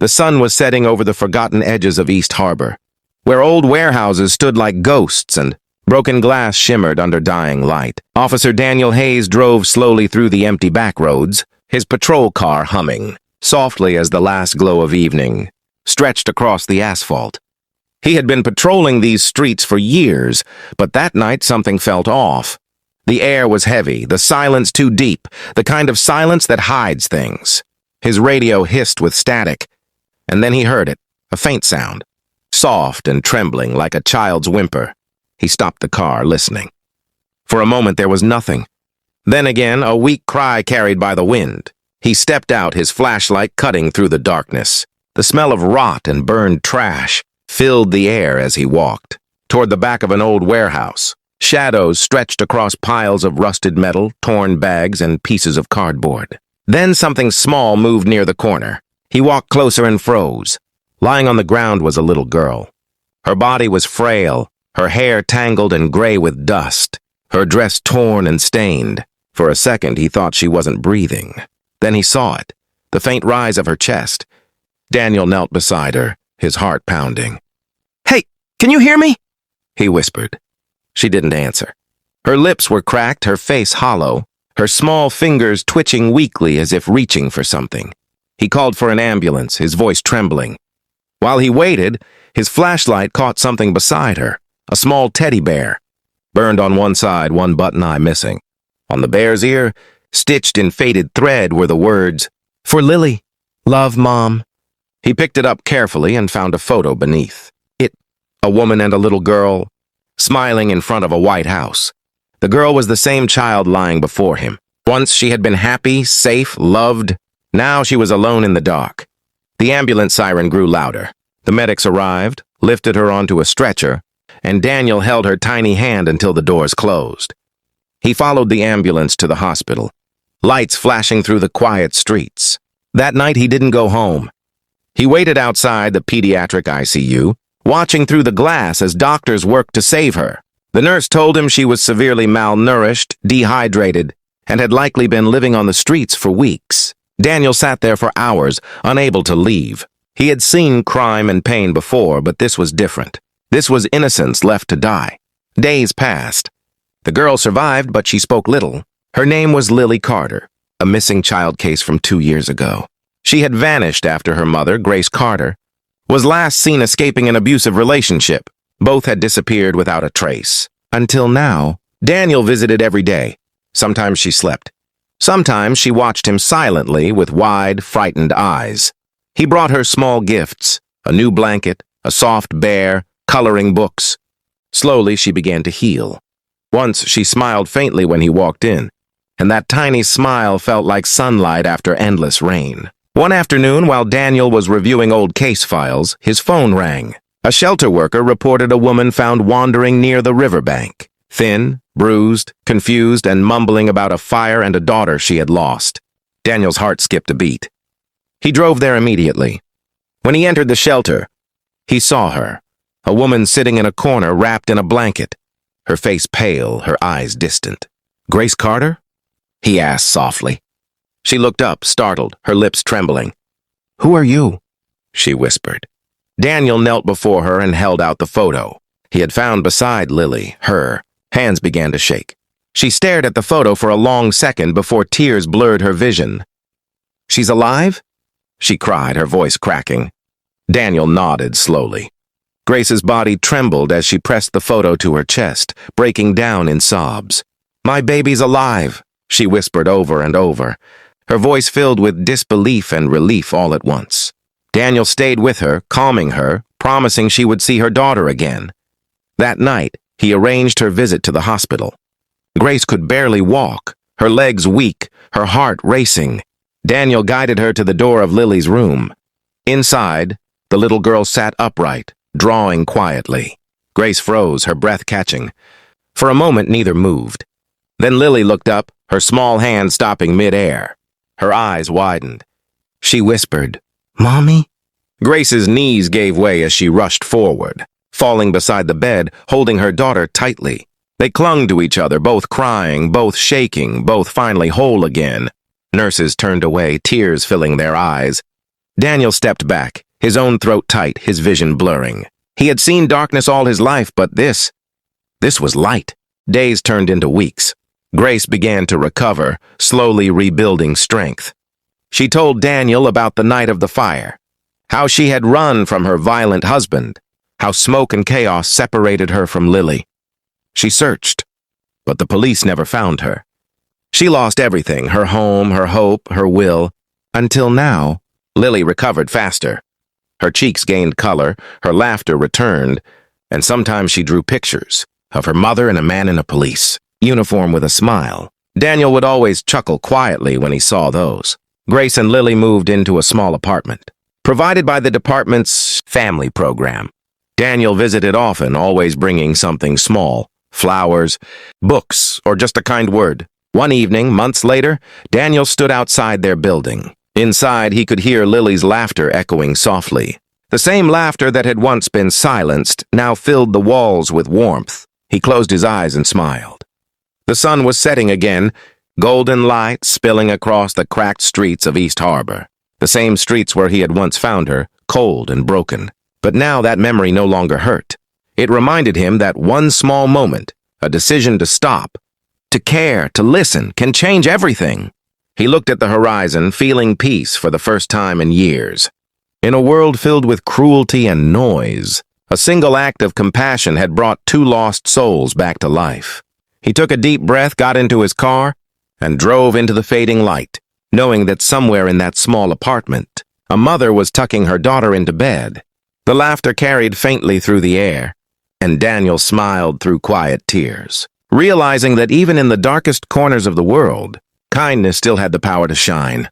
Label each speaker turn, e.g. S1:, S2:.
S1: The sun was setting over the forgotten edges of East Harbor, where old warehouses stood like ghosts and broken glass shimmered under dying light. Officer Daniel Hayes drove slowly through the empty back roads, his patrol car humming, softly as the last glow of evening stretched across the asphalt. He had been patrolling these streets for years, but that night something felt off. The air was heavy, the silence too deep, the kind of silence that hides things. His radio hissed with static, and then he heard it, a faint sound, soft and trembling like a child's whimper. He stopped the car, listening. For a moment there was nothing. Then again, a weak cry carried by the wind. He stepped out, his flashlight cutting through the darkness. The smell of rot and burned trash filled the air as he walked. Toward the back of an old warehouse, shadows stretched across piles of rusted metal, torn bags, and pieces of cardboard. Then something small moved near the corner. He walked closer and froze. Lying on the ground was a little girl. Her body was frail, her hair tangled and gray with dust, her dress torn and stained. For a second he thought she wasn't breathing. Then he saw it, the faint rise of her chest. Daniel knelt beside her, his heart pounding. "Hey, can you hear me?" he whispered. She didn't answer. Her lips were cracked, her face hollow, her small fingers twitching weakly as if reaching for something. He called for an ambulance, his voice trembling. While he waited, his flashlight caught something beside her, a small teddy bear. Burned on one side, one button eye missing. On the bear's ear, stitched in faded thread, were the words, "For Lily, love, Mom." He picked it up carefully and found a photo beneath. A woman and a little girl, smiling in front of a white house. The girl was the same child lying before him. Once she had been happy, safe, loved. Now she was alone in the dark. The ambulance siren grew louder. The medics arrived, lifted her onto a stretcher, and Daniel held her tiny hand until the doors closed. He followed the ambulance to the hospital, lights flashing through the quiet streets. That night he didn't go home. He waited outside the pediatric ICU, watching through the glass as doctors worked to save her. The nurse told him she was severely malnourished, dehydrated, and had likely been living on the streets for weeks. Daniel sat there for hours, unable to leave. He had seen crime and pain before, but this was different. This was innocence left to die. Days passed. The girl survived, but she spoke little. Her name was Lily Carter, a missing child case from 2 years ago. She had vanished after her mother, Grace Carter, was last seen escaping an abusive relationship. Both had disappeared without a trace. Until now, Daniel visited every day. Sometimes she slept. Sometimes she watched him silently with wide, frightened eyes. He brought her small gifts, a new blanket, a soft bear, coloring books. Slowly she began to heal. Once she smiled faintly when he walked in, and that tiny smile felt like sunlight after endless rain. One afternoon, while Daniel was reviewing old case files, his phone rang. A shelter worker reported a woman found wandering near the riverbank, thin, bruised, confused, and mumbling about a fire and a daughter she had lost. Daniel's heart skipped a beat. He drove there immediately. When he entered the shelter, he saw her, a woman sitting in a corner wrapped in a blanket, her face pale, her eyes distant. "Grace Carter?" he asked softly. She looked up, startled, her lips trembling. "Who are you?" she whispered. Daniel knelt before her and held out the photo he had found beside Lily, her. Hands began to shake. She stared at the photo for a long second before tears blurred her vision. "She's alive?" she cried, her voice cracking. Daniel nodded slowly. Grace's body trembled as she pressed the photo to her chest, breaking down in sobs. "My baby's alive," she whispered over and over, her voice filled with disbelief and relief all at once. Daniel stayed with her, calming her, promising she would see her daughter again. That night, he arranged her visit to the hospital. Grace could barely walk, her legs weak, her heart racing. Daniel guided her to the door of Lily's room. Inside, the little girl sat upright, drawing quietly. Grace froze, her breath catching. For a moment, neither moved. Then Lily looked up, her small hand stopping mid-air. Her eyes widened. She whispered, "Mommy?" Grace's knees gave way as she rushed forward, falling beside the bed, holding her daughter tightly. They clung to each other, both crying, both shaking, both finally whole again. Nurses turned away, tears filling their eyes. Daniel stepped back, his own throat tight, his vision blurring. He had seen darkness all his life, but this was light. Days turned into weeks. Grace began to recover, slowly rebuilding strength. She told Daniel about the night of the fire, how she had run from her violent husband, how smoke and chaos separated her from Lily. She searched, but the police never found her. She lost everything, her home, her hope, her will. Until now, Lily recovered faster. Her cheeks gained color, her laughter returned, and sometimes she drew pictures of her mother and a man in a police uniform with a smile. Daniel would always chuckle quietly when he saw those. Grace and Lily moved into a small apartment, provided by the department's family program. Daniel visited often, always bringing something small, flowers, books, or just a kind word. One evening, months later, Daniel stood outside their building. Inside, he could hear Lily's laughter echoing softly. The same laughter that had once been silenced now filled the walls with warmth. He closed his eyes and smiled. The sun was setting again, golden light spilling across the cracked streets of East Harbor. The same streets where he had once found her, cold and broken. But now that memory no longer hurt. It reminded him that one small moment, a decision to stop, to care, to listen, can change everything. He looked at the horizon, feeling peace for the first time in years. In a world filled with cruelty and noise, a single act of compassion had brought two lost souls back to life. He took a deep breath, got into his car, and drove into the fading light, knowing that somewhere in that small apartment, a mother was tucking her daughter into bed. The laughter carried faintly through the air, and Daniel smiled through quiet tears, realizing that even in the darkest corners of the world, kindness still had the power to shine.